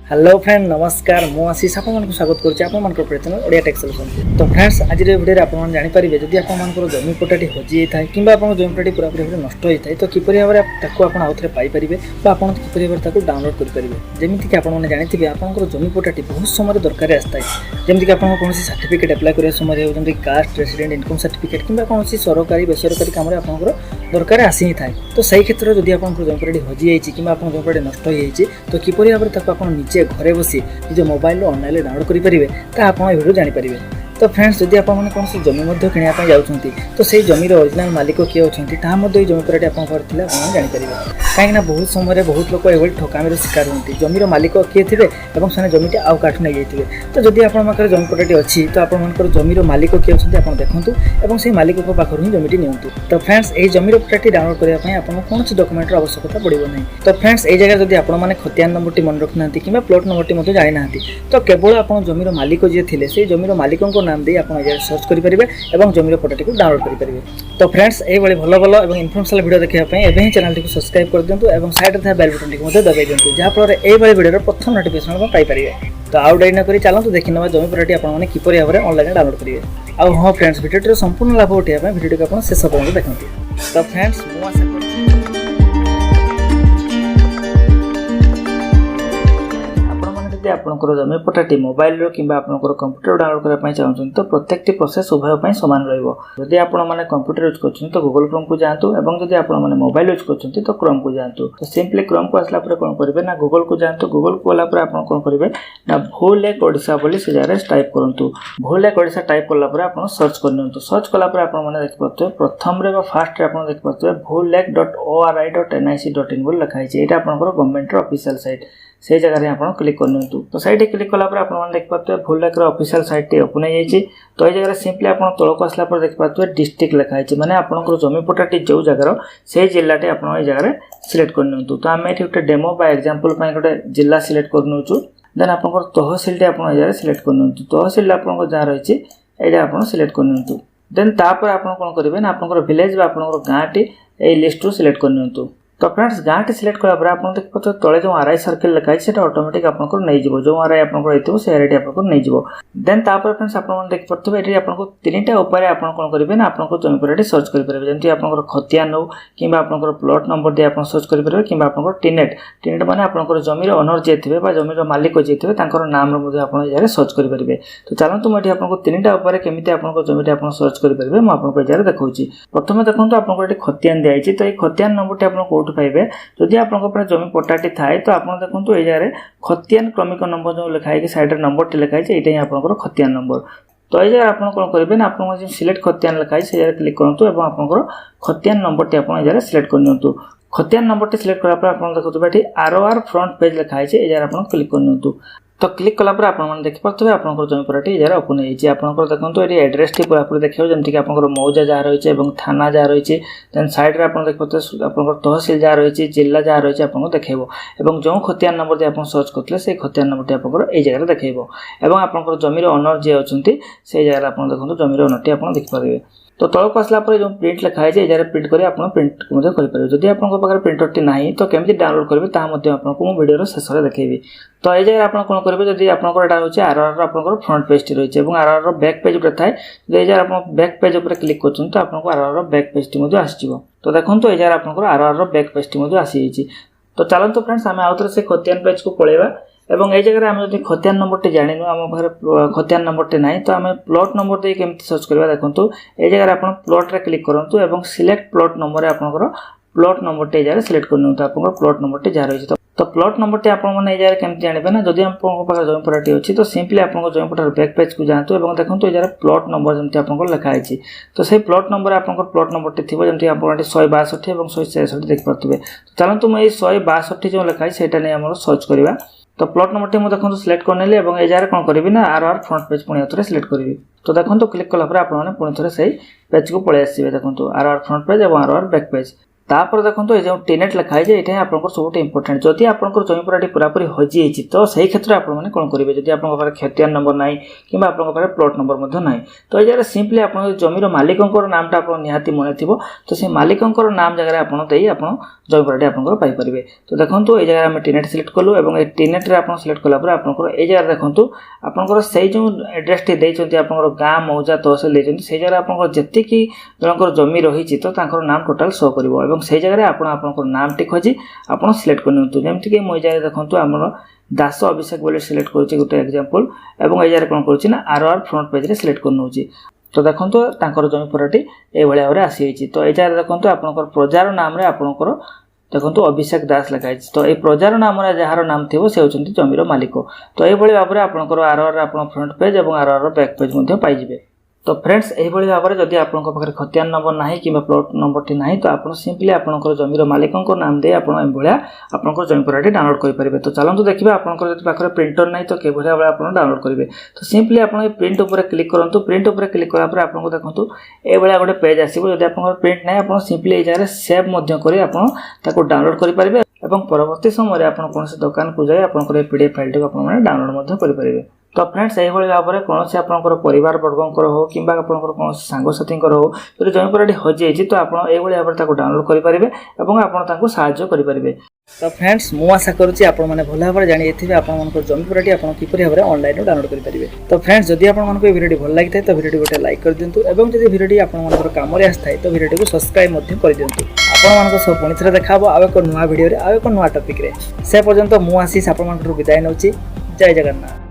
Hello friend नमस्कार मु आशीष आपको स्वागत करुँच चैनल ओडिया टेक सॉल्यूशन। तो फ्रेंड्स आज वीडियो आप जानीपारे जदि आप जमी पट्टाटी हजि जाए कि आप जमी पट्टाटी पूरा पूरी भाव नष्ट होता है तो किपरि भाव में आउ थे पाइपर आप किपरि भाव डाउनलोड करेंगे। जमीक आपने जानी आप जमी पट्टाटी बहुत समय दरकार आसता है जमीक आप कौन सर्टिफिकेट एप्लाय करने समय जमी कास्ट रेसिडेंट इनकम सर्टिफिकेट कि कौन सरकारी बेसरकारी काम आप दरकार आसी ही थाए। तो सही क्षेत्र में जब आप जमी पट्टाटी हजि जाइए कि आप जमी पट्टाटी नष्ट हो जाए तो किपरि भाव में निजे घरे बसी निज मोबाइल ऑनलाइन डाउनलोड करेंगे आप वीडियो जानीपारे। तो फ्रेंड्स जदि आप कौन जमी किनापी जाऊँगी तो से जमीर ओरिजिनल मालिक किए अच्छा जमी पट्टाटी आप जानीपारे। कहीं बहुत समय बहुत लोग ये ठकामी शिकार होती जमीर मालिक किए थे से जमीटी आउ काठू नहीं जाइए। तो जदि आप जमी पट्टाटी अच्छी तो आप जमीर मालिक किए अच्छा देखूँ और से मालिक पाखर ही जमीटी नियंतु। तो फ्रेंड्स ये जमीर पट्टाटी डाउनलोड करने आपको कौन डॉक्यूमेंट आवश्यकता पड़ो ना। तो फ्रेंड्स ये जगह जब आपने खतियान नंबर मन रखना कि प्लॉट नंबर जानी ना तो केवल आप जमीर मालिक जी थे से जमीर मालिक नाम दे आप सर्च करेंगे और जमीर पट्टाटी को डाउनलोड करेंगे। तो फ्रेंड्स ये भल भल और इनफॉर्मेशन वीडियो देखापी एवं चैनल टी सब्सक्राइब कर दिंतु और साइड था बेल बटन टी दबाई दिंतु जहाँफल ये वीडियो प्रथम नोटिफिकेशन पाइपर। तो आउ डेरी नक चलते देखी ना जमी पट्टाटी आपने किपरि भाव में ऑनलाइन डाउनलोड करेंगे। आउ हाँ फ्रेंड्स वीडियो संपूर्ण लाभ उठाया वीडियो को शेष पर्यटन देखते। तो फ्रेंड्स आपंकर जमी पट्टाटी मोबाइल कि कंप्यूटर डाउनलोड करने चाहते तो प्रत्येक प्रोसेस उभय सामान रही। आपने कंप्यूटर यूज कर तो गूगल क्रोम को जातु और जब आप मोबाइल यूज कर तो क्रोम को जातु। तो सिंपली क्रोम को आसला कौन करेंगे ना गूगल को जातु। गूगल को गला आप कौन करेंगे ना भूल एक ओडिशा बोली से जगह टाइप करूँ। भूल एक ओडिशा टाइप कलापर आप सर्च कर सर्च कलापर आपने देखिए प्रथम फास्ट आप देखिए भूल एक .ori.nic.in बोली लिखाई यहाँ आप गवर्नमेंट ऑफिशियल साइट से जगह आप क्लिक कर। तो साइट क्लिक कलापर आप देखिए भूल लेकर ऑफिशियल साइट ओपन हो जाए। तो ये जगह सिंपली आप तौक आसला देखिए डिस्ट्रिक्ट लिखाई माने आपंकर जमी पट्टाटी जो जगार से जिलाटे आप जगह सिलेक्ट कर। तो आम ये गोटे डेमो बा एग्जांपल गोटे जिला सिलेक्ट कर देन आप तहसिल आप सिलेक्ट कर। तहसिल आप जहाँ रही है आप सिलेक्ट कर देन तापर आप कौन करेंगे ना आप विलेज आप गाँव टी लिस्ट रू सिलेक्ट कर। तो फ्रेंड्स गाँव टी सिलेक्ट कलापर आप देखिए तले जो आरआई सर्कल लिखाई से ऑटोमेटिक आपको नहीं जीवो जो आरआई आपको से आरआई आपको नहीं जीवो। देन तापर फ्रेंड्स आप देखिए ये आपको तीनटा उपाय आप कौन करेंगे ना आपको जमी पट्टाटी सर्च करेंगे जमी आप खतियान हो कि आपंकर प्लॉट नंबर दे आप सर्च करेंगे कि आप टीनेट टीनेट मैंने आपंकर जमीर ओनर जी थे जमीर मालिक जी थे नाम आप सर्च करेंगे। तो चलते मुझे आपको तीनटा उपाय केमी आप जमीटी आप सर्च करेंगे मुझे देखा प्रथम देखो आपको ये खतियान दिखाई। तो ये खतियान नंबर टी आप पाइबे जदि आप जमी पट्टाटी थाए तो आप देखो ये जगह खतियान क्रमिक नंबर जो लिखाई साइड नंबर टी लिखाई यहाँ आपंकर खतियान नंबर। तो ये जगह आप कौन करेंगे ना आप सिलेक्ट खतियान लिखाई से जगह क्लिक करूँ और आपंकर खतियान नंबर टी आप सिलेक्ट कर। खतियान नंबर टी सिलेक्ट कलापर आप देखिए ROR फ्रंट पेज लिखाई है ये आप क्लिक कर। तो क्लिक कलापर आप देखिए आपंकर जमी पट्टाटी जगह ओपन होती आपंकर देखो ये एड्रेस टी पूरा पूरी देखिए जमीक आप मौजा जहाँ रही है थाना जहाँ रही है देन साइड आप देखिए आप तहसिल जहाँ रही है जिला जहाँ रही है आपको देखेब और जो खतियान नंबर आप सर्च करते से खतियान नंबर टी आप जगह देखेब और आपंकर जमीर ओनर जी अच्छा से जगह आप देखो जमीर ओनर टी आप देखिपारे। तो तौक आसला जो प्रिंट लिखाई है ये प्रिंट कर प्रिंट करेंगे। जदि आप प्रिंटर टी ना तो केमी डाउनलोड करेंगे आपको वीडियो शेष में देखी। तो ये जगह आप कौन करेंगे जब आप ROR आप फ्रंट पेज टी रही है और ROR बैक पेज गोटे थाए ये जगह आप बैक पेज उपर क्लिक कर तो आपको ROR बैक पेज टी आसो। तो देखो ये जगह आपको ROR बैक पेज टी आसी। तो चलते फ्रेंड्स आम आउ थे से खतियान पेज को पलैया एवं ये जगह आम जो खतियान नंबर टी जानू आम पाखे खतियान नंबर टी ना तो आम प्लॉट नंबर दे केमती सर्च करवा देखो ये जगह आप प्लॉट रे क्लिक करूँ और सिलेक्ट प्लॉट नंबर आपंकर प्लॉट नंबर टी जगह सिलेक्ट कर आप प्लॉट नंबर टी जहाँ रही है। तो प्लॉट नंबर टी आपने ये केमती जानवे ना जब आप जमी पट्टाटी अच्छी तो सिंपली आप जमी पट्टाटी बैक पेज को जातु और देखो ये जगह प्लॉट नंबर जमी आप लिखाई। तो से प्लॉट नंबर आप प्लॉट नंबर टी थी जमी आप 162 और 163 देखिए। तो चलते मुझे 162 जो लिखाई से नहीं सर्च करवा। तो प्लॉट नंबर टी देखो सिलेक्ट करने और ये जगह कौन करी ना ROR फ्रंट पेज पुणी थे सिलेक्ट करी। तो देखो क्लिक कलापर आपने पुणी थे से पेज को पलि आसवे देखो ROR फ्रंट पेज और ROR बैक पेज। तापर देखो ये जो टेनेट लिखाई है ये आपंकर सब इंपोर्टेंट जदि आपंकर जमी पूराटी पूरापूरी हजि तो सही क्षेत्र में आपने कौन करेंगे जब आप खेतियान नंबर ना कि आपंकर प्लॉट नंबर ना तो ये सिंपली आप जमीर मालिकों नामटा आप निहाती मन थी तो से मालिकों नाम जगह आप जमी पूराटी आप पाइपर तो देखो ये जगह आम टेनेट सिलेक्ट कलु और टेनेट आप सिलेक्ट कलापर आपंकर ये जगह देखो आपंकर से जो एड्रेस टी देते आप गाँ मौजा तहसिल देते से जगह आप जी जनकर जमी रही तो नाम टोटाल शो कर से जगह आपंकर नाम टी खोजी आप सिलेक्ट कर जमीक मुझे जगह देखो आम दास अभिषेक बोले सिलेक्ट करुच्ची गोटे एग्जांपल एवं ये जगह कौन करुच्ची ना आर फ्रंट पेज रे सिलेक्ट कर नौची तो देखो जमी पूराटी ये भाव में आसी तो ये जगह देखो आपंकर प्रजार नाम आपंकर देखो अभिषेक दास लिखाई तो ये प्रजार नाम जार नाम थी से होती जमीर मालिक तो ये भाव में आपंकर आर फ्रंट पेज और आर बैक पेज पाइबे तो फ्रेंड्स यही भाव में जब आपंक पाखे खतियान नंबर ना कि प्लॉट नंबर टी ना तो आप सिंपली आपंकर जमीर मालिकों नाम दे आप आपंकर जमी पूराटी डाउनलोड करेंगे तो चलते देखिए आपंकर जब पाखे प्रिंटर ना तो किभली भाव आप डाउनलोड करेंगे तो सिंपली आप प्रिंट उपर क्लिक करूँ प्रिंट उपर क्लिक करापर आपको देखो ये गोटे पेज आसो जब आप प्रिंट ना आप सिंपली ये जगह सेव कर डाउनलोड करेंगे और परवर्ती समय आप कौन दुकान को जाए आपंकर पीडीएफ फाइल को डाउनलोड करेंगे तो फ्रेंड्स यही भाव में कौन से आपंकर परिवार वर्गों हो कि कौन सांगसाथी हो जो जमी पूराटी हजि तो आप भाव में डाउनलोड करेंगे और आपको साहाय्य करेंगे तो फ्रेंड्स मु आशा करुच्ची आपने भल भाव में जानी आप जमी पूराटी आप किपरि भाव में ऑनलाइन डाउनलोड करेंगे तो फ्रेंड्स जदि आपको वीडियो भल लगी तो वीडियो गोटे लाइक कर दिंतु और जब वीडियो आपंकर काम आए तो वीडियो को सब्सक्राइब कर दिंतु आपण सब पुणी थे देखा आउ एक नुआ वीडियो आउ एक नुआ टॉपिक रे से पर्यंत मु आशीष आपन विदाय नौची जय जगन्नाथ।